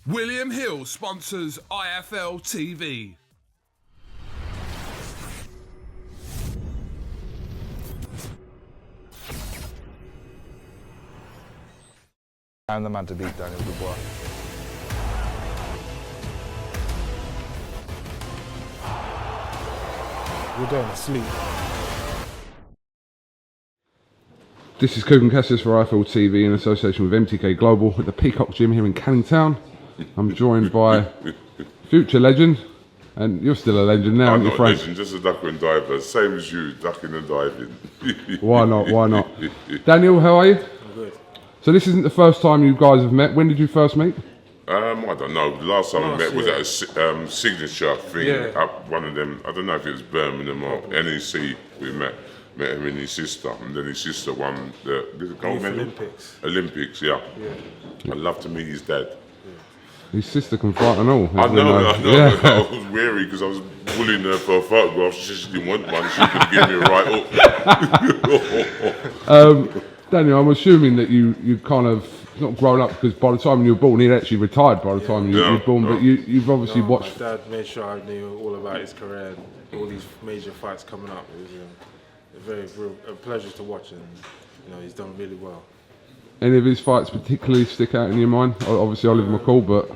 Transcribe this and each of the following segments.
William Hill sponsors IFL TV. I'm the man to beat Daniel Dubois. You're going to sleep. This is Kugan Cassius for IFL TV in association with MTK Global at the Peacock Gym here in Canning Town. I'm joined by future legend, and you're still a legend now, aren't you, Frank? I'm not a legend, just a ducker and diver, same as you, ducking and diving. Why not, why not? Daniel, how are you? I'm good. So this isn't the first time you guys have met. When did you first meet? I don't know. The last time we met was at a signature thing up one of them. I don't know if it was Birmingham or NEC. We met him and his sister, and then his sister won the gold medal. Olympics, yeah. I'd love to meet his dad. His sister can fight and all. I know. Yeah. I was wary because I was bullying her for a photograph. She didn't want one. She could give me a right up. Daniel, I'm assuming that you kind of not grown up, because by the time you were born, he'd actually retired by the time you were born. But you've obviously watched. My dad made sure I knew all about his career and all these major fights coming up. It was a pleasure to watch, and he's done really well. Any of his fights particularly stick out in your mind? Obviously, Oliver McCall, but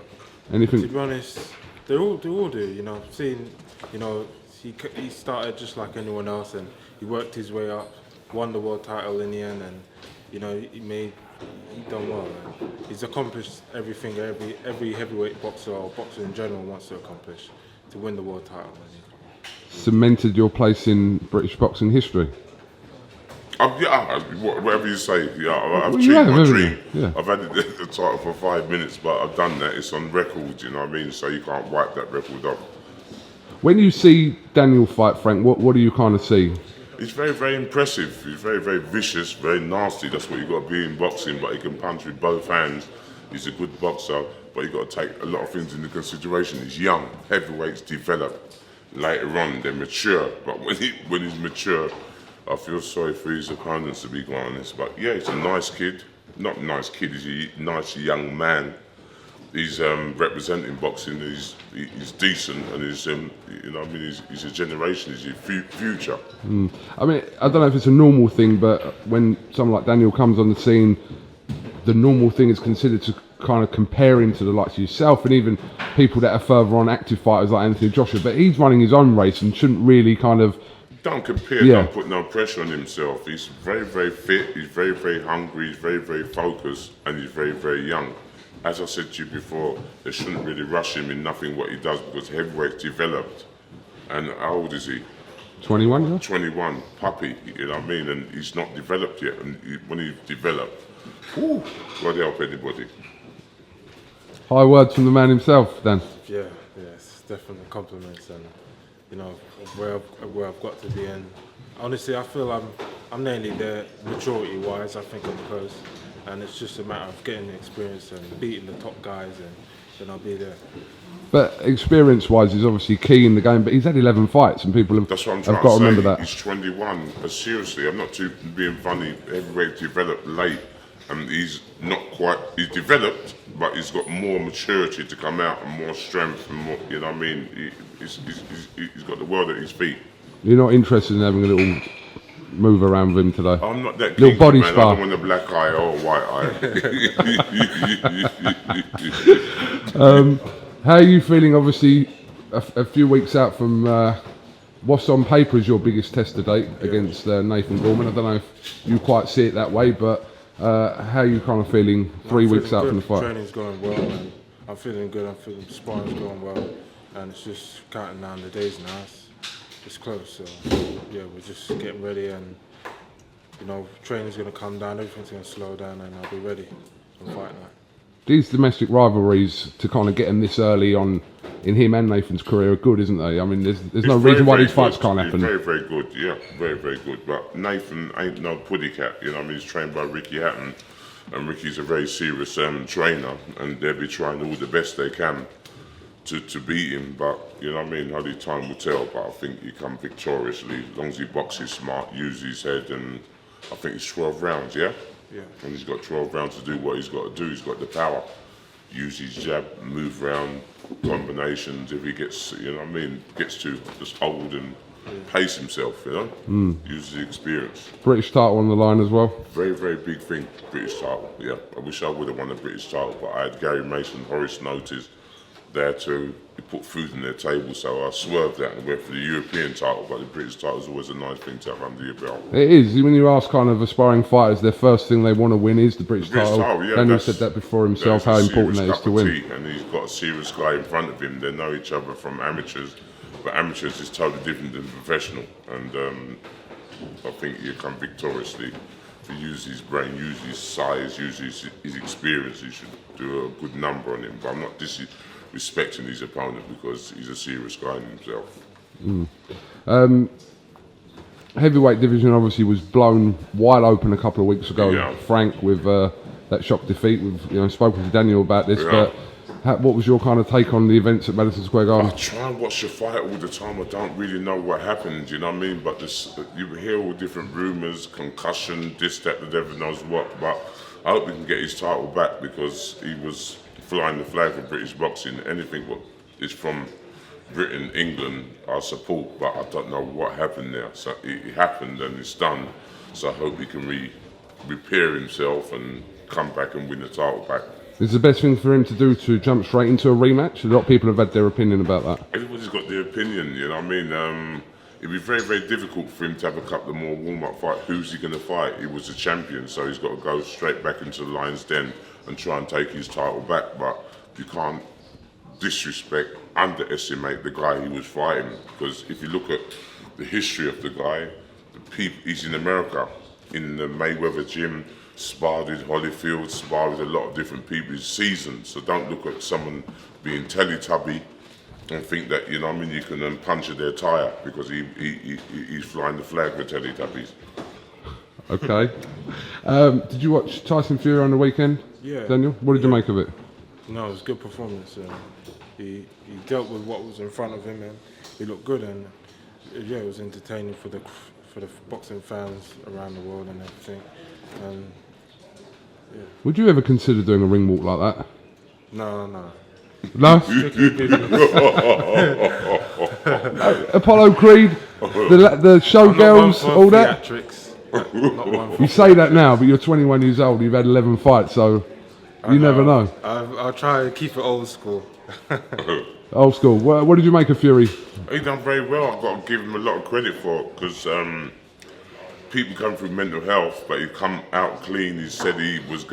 anything? To be honest, they all do. Seeing, he started just like anyone else, and he worked his way up, won the world title in the end, and he done well. Man. He's accomplished everything every heavyweight boxer or boxer in general wants to accomplish, to win the world title. Cemented your place in British boxing history. Whatever you say. I've achieved my dream. Yeah. I've had the title for 5 minutes, but I've done that. It's on record, you know what I mean? So you can't wipe that record off. When you see Daniel fight, Frank, what do you kind of see? He's very, very impressive. He's very, very vicious, very nasty. That's what you've got to be in boxing, but he can punch with both hands. He's a good boxer, but you've got to take a lot of things into consideration. He's young. Heavyweights develop. Later on, they're mature, but when he's mature, I feel sorry for his opponents, to be quite honest. But yeah, he's a nice kid. Not a nice kid, he's a nice young man. He's representing boxing. He's decent, and he's a generation. He's a future. I mean, I don't know if it's a normal thing, but when someone like Daniel comes on the scene, the normal thing is considered to kind of compare him to the likes of yourself and even people that are further on, active fighters like Anthony Joshua. But he's running his own race and shouldn't really kind of. Don't compare, don't put no pressure on himself. He's very, very fit, he's very, very hungry, he's very, very focused, and he's very, very young. As I said to you before, they shouldn't really rush him in nothing what he does, because heavyweight's developed. And how old is he? 21, yeah? 21, puppy, you know what I mean? And he's not developed yet. And when he's developed, God help anybody. High words from the man himself, Dan. Yeah, it's definitely compliments, and where I've got to be. And honestly, I feel I'm nearly there maturity-wise. I think I'm close, and it's just a matter of getting the experience and beating the top guys, and then I'll be there. But experience-wise is obviously key in the game. But he's had 11 fights, and people have got to remember that. He's 21. Seriously, I'm not being funny. Heavyweight developed late, and he's not quite. He's developed, but he's got more maturity to come out and more strength and more. You know what I mean? He's got the world at his feet. You're not interested in having a little move around with him today? I'm not that little body man. spar. I don't want a black eye or a white eye. How are you feeling? Obviously, a few weeks out from what's on paper is your biggest test to date against Nathan Gorman. I don't know if you quite see it that way, but how are you kind of feeling 3 weeks out from the fight? Training's going well, and I'm feeling good. I'm feeling sparring's going well, and it's just counting down the days now. It's close, so yeah, we're just getting ready, and training's going to come down, everything's going to slow down, and I'll be ready for fight night. These domestic rivalries, to kind of get them this early on in him and Nathan's career, are good, isn't they? I mean, there's no reason why these fights can't happen. Very, very good, yeah, very, very good. But Nathan ain't no puddy cat, I mean, he's trained by Ricky Hatton, and Ricky's a very serious trainer, and they'll be trying all the best they can to beat him. But, you know what I mean, only time will tell, but I think he come victoriously, as long as he boxes smart, uses his head, and I think it's 12 rounds, yeah? Yeah. And he's got 12 rounds to do what he's got to do. He's got the power. use his jab, move around, combinations. If he gets, you know what I mean, gets to just hold and pace himself, you know, use the experience. British title on the line as well. Very, very big thing, British title. Yeah, I wish I would have won the British title, but I had Gary Mason, Boris noticed there to put food on their table, so I swerved that and went for the European title. But the British title is always a nice thing to have under your belt. It is. When you ask kind of aspiring fighters, their first thing they want to win is the British title. Yeah, Daniel said that before himself, how important that is to win. And he's got a serious guy in front of him. They know each other from amateurs, but amateurs is totally different than professional. And I think he come victoriously. If he uses his brain, use his size, use his experience, he should do a good number on him. But I'm not disrespecting his opponent because he's a serious guy in himself. Heavyweight division obviously was blown wide open a couple of weeks ago. Yeah. Frank with that shock defeat. We've spoken to Daniel about this, Yeah. but what was your kind of take on the events at Madison Square Garden? I try and watch the fight all the time. I don't really know what happened, you know what I mean? But you hear all different rumours, concussion, this, that, the devil knows what. But I hope he can get his title back because he was flying the flag for British boxing. Anything what is from Britain, England, I support, but I don't know what happened there. So it happened and it's done. So I hope he can repair himself and come back and win the title back. Is the best thing for him to do to jump straight into a rematch? A lot of people have had their opinion about that. Everybody's got their opinion, you know what I mean? It'd be very, very difficult for him to have a couple of more warm-up fights. Who's he going to fight? He was a champion, so he's got to go straight back into the lion's den and try and take his title back. But you can't disrespect, underestimate the guy he was fighting. Because if you look at the history of the guy, he's in America, in the Mayweather gym, sparred with Holyfield, sparred with a lot of different people. He's seasoned, so don't look at someone being Teletubby and think that, you know what I mean, you can puncture their tyre because he's flying the flag for Teletubbies. Okay. Did you watch Tyson Fury on the weekend? Yeah. Daniel? What did you make of it? No, it was a good performance. He dealt with what was in front of him and he looked good, and yeah, it was entertaining for the boxing fans around the world and everything. And yeah. Would you ever consider doing a ring walk like that? No. No? Apollo Creed, the showgirls, all that? You say that now, but you're 21 years old, you've had 11 fights, so you never know. I'll try to keep it old school. Old school. What did you make of Fury? He done very well. I've got to give him a lot of credit for it because people come through mental health, but he come out clean. He said he was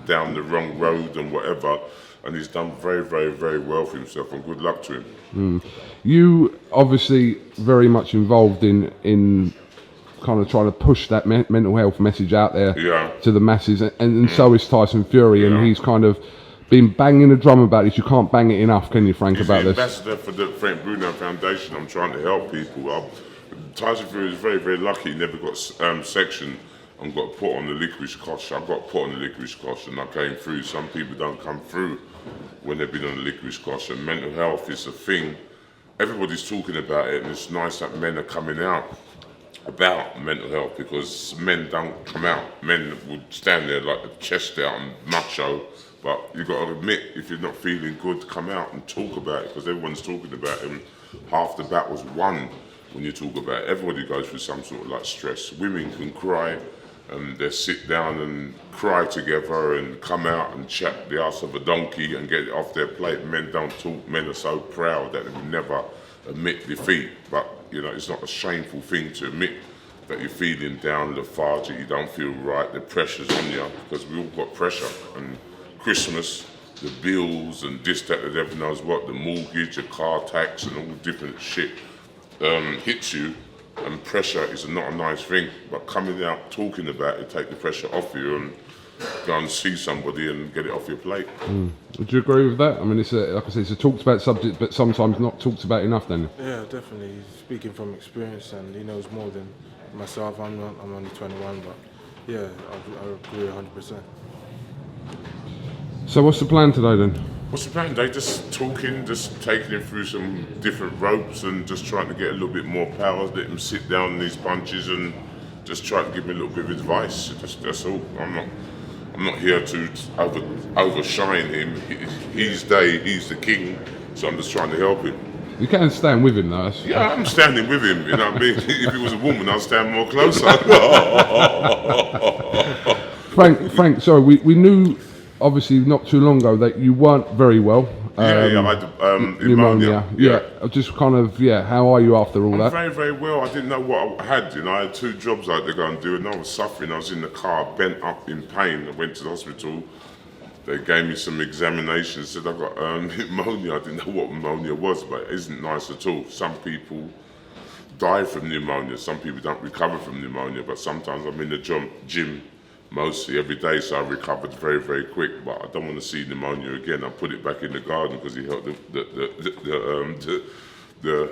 down the wrong road and whatever, and he's done very, very, very well for himself, and good luck to him. You obviously very much involved in kind of trying to push that mental health message out there to the masses, and so is Tyson Fury, and he's kind of been banging the drum about this. You can't bang it enough, can you, Frank, about this? He's the ambassador for the Frank Bruno Foundation. I'm trying to help people. Tyson Fury is very, very lucky. He never got sectioned and got put on the licorice cosh. I got put on the licorice cosh and I came through. Some people don't come through when they've been on the licorice cosh, and mental health is a thing. Everybody's talking about it, and it's nice that men are coming out about mental health, because men don't come out. Men would stand there like the chest out and macho, but you've got to admit, if you're not feeling good, come out and talk about it, because everyone's talking about it, and half the battle's won when you talk about it. Everybody goes through some sort of like stress. Women can cry, and they sit down and cry together and come out and chat the ass of a donkey and get it off their plate. Men don't talk. Men are so proud that they will never admit defeat. But you know, it's not a shameful thing to admit that you're feeling down, lethargic, you don't feel right, the pressure's on you, because we all got pressure. And Christmas, the bills and this, that, and everyone knows what, the mortgage, the car tax and all different shit hits you, and pressure is not a nice thing. But coming out, talking about it, take the pressure off you and go and see somebody and get it off your plate. Would you agree with that? I mean, it's like I said, it's a talked about subject, but sometimes not talked about enough, then. Yeah, definitely. He's speaking from experience, and he knows more than myself. I'm only 21, but yeah, I agree 100%. So what's the plan today then? What's the plan? They just talking, just taking him through some different ropes and just trying to get a little bit more power, let him sit down in these punches and just try to give me a little bit of advice. That's all. I'm I'm not here to overshine him. He's the king, so I'm just trying to help him. You can stand with him though. Yeah, I'm standing with him. You know what I mean? If he was a woman, I'd stand more closer. Frank, sorry, we knew obviously not too long ago that you weren't very well. I had pneumonia. Yeah. Just kind of, how are you after all I'm that? very, very well. I didn't know what I had. I had 2 jobs I had to go and do, and I was suffering. I was in the car, bent up in pain. I went to the hospital. They gave me some examinations, said I got pneumonia. I didn't know what pneumonia was, but it isn't nice at all. Some people die from pneumonia. Some people don't recover from pneumonia, but sometimes I'm in the gym mostly every day, so I recovered very, very quick. But I don't want to see pneumonia again. I put it back in the garden because it helped the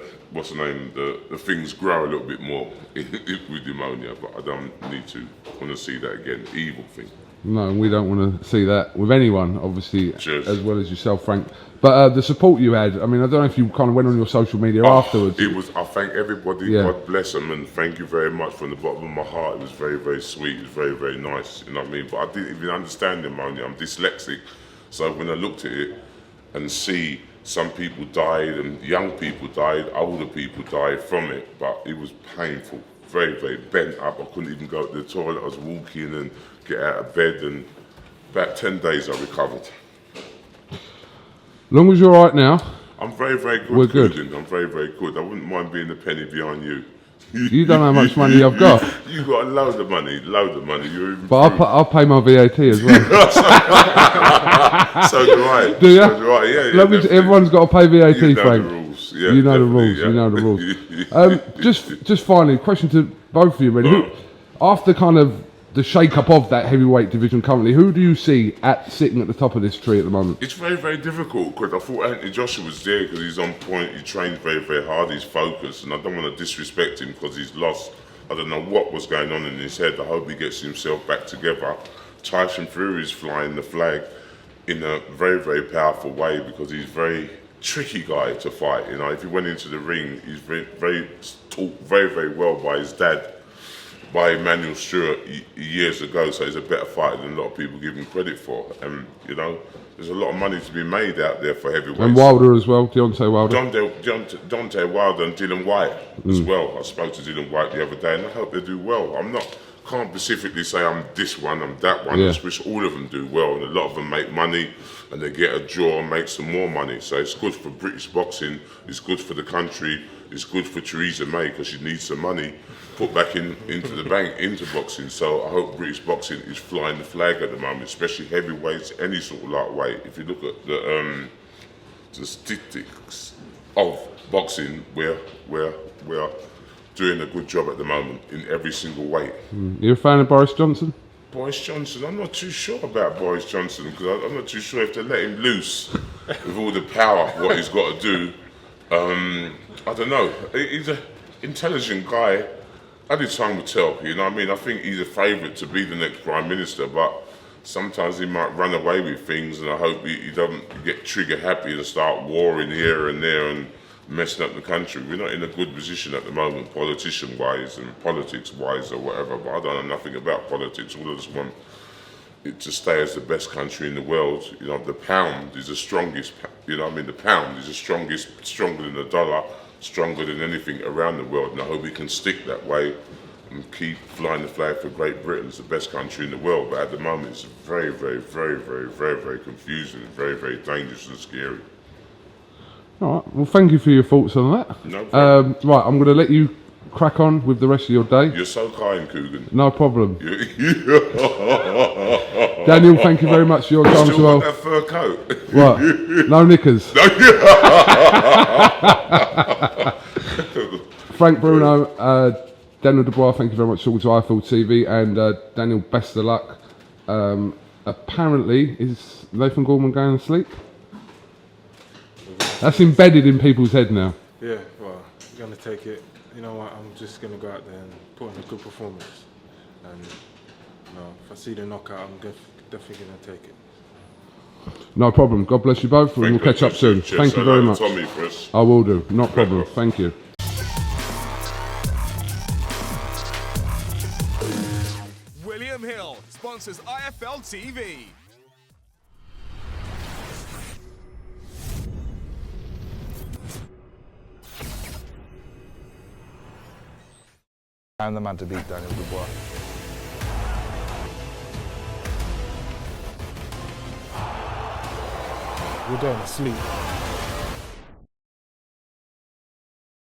things grow a little bit more with pneumonia. But I don't need to want to see that again. Evil thing. No, and we don't want to see that with anyone, obviously, Cheers. as well as yourself, Frank. But the support you had, I mean, I don't know if you kind of went on your social media afterwards. I thank everybody, God bless them, and thank you very much from the bottom of my heart. It was very, very sweet, it was very, very nice, you know what I mean? But I didn't even understand pneumonia, I'm dyslexic. So when I looked at it and see some people died, and young people died, older people died from it, but it was painful, very, very bent up. I couldn't even go to the toilet, I was walking and get out of bed, and about 10 days I recovered. Long as you're right now. I'm very, very good. We're good. I'm very, very good. I wouldn't mind being a penny behind you. You don't know how much money I've got. You got a load of money. You're even But I'll pay my VAT as well. So do I. Do you? So do I. Yeah, everyone's got to pay VAT, you know Frank. The rules. Yeah, you know the rules. Yeah. You know the rules. Just finally, question to both of you, really. After kind of the shake-up of that heavyweight division currently, who do you see sitting at the top of this tree at the moment? It's very, very difficult because I thought Anthony Joshua was there because he's on point, he trained very, very hard, he's focused, and I don't want to disrespect him because he's lost. I don't know what was going on in his head. I hope he gets himself back together. Tyson Fury is flying the flag in a very, very powerful way because he's a very tricky guy to fight. You know, if he went into the ring, he's taught very, very well by his dad, by Emmanuel Stewart years ago, so he's a better fighter than a lot of people give him credit for. And, you know, there's a lot of money to be made out there for heavyweights. And Wilder as well, Deontay Wilder. Deontay Wilder and Dylan White as well. I spoke to Dylan White the other day, and I hope they do well. Can't specifically say I'm this one, I'm that one. I just wish all of them do well, and a lot of them make money, and they get a draw and make some more money. So it's good for British boxing, it's good for the country, it's good for Theresa May because she needs some money put back into the bank, into boxing. So I hope British boxing is flying the flag at the moment, especially heavyweights, any sort of lightweight. If you look at the statistics of boxing, we're doing a good job at the moment in every single weight. You're a fan of Boris Johnson? Boris Johnson, I'm not too sure about Boris Johnson because I'm not too sure if they let him loose with all the power, what he's got to do. I don't know. He's an intelligent guy. Only time will tell, you know what I mean? I think he's a favourite to be the next Prime Minister, but sometimes he might run away with things, and I hope he doesn't get trigger happy and start warring here and there and messing up the country. We're not in a good position at the moment, politician-wise and politics-wise or whatever, but I don't know nothing about politics. All I just want it to stay as the best country in the world. You know, the pound is the strongest, you know what I mean? The pound is the strongest, stronger than the dollar, stronger than anything around the world, and I hope we can stick that way and keep flying the flag for Great Britain. It's the best country in the world, but at the moment it's very, very, very, very, very, very confusing, very, very dangerous and scary. All right, well, thank you for your thoughts on that. No problem. Right, I'm going to let you crack on with the rest of your day. You're so kind, Coogan. No problem. Daniel, thank you very much for your time as well. That fur coat. What? No knickers. Frank, Bruno, Daniel Dubois, thank you very much for talking to IFL TV, and Daniel, best of luck. Apparently, is Nathan Gorman going to sleep? That's embedded in people's head now. Yeah, well, I'm going to take it. You know what, I'm just going to go out there and put in a good performance. And, you know, if I see the knockout, I'm definitely going to take it. No problem. God bless you both, and we'll catch up soon. Thank you very much. Tommy, Chris. I will do. No problem. Thank you. William Hill, sponsors IFL TV. I'm the man to beat Daniel Dubois. We're going to sleep.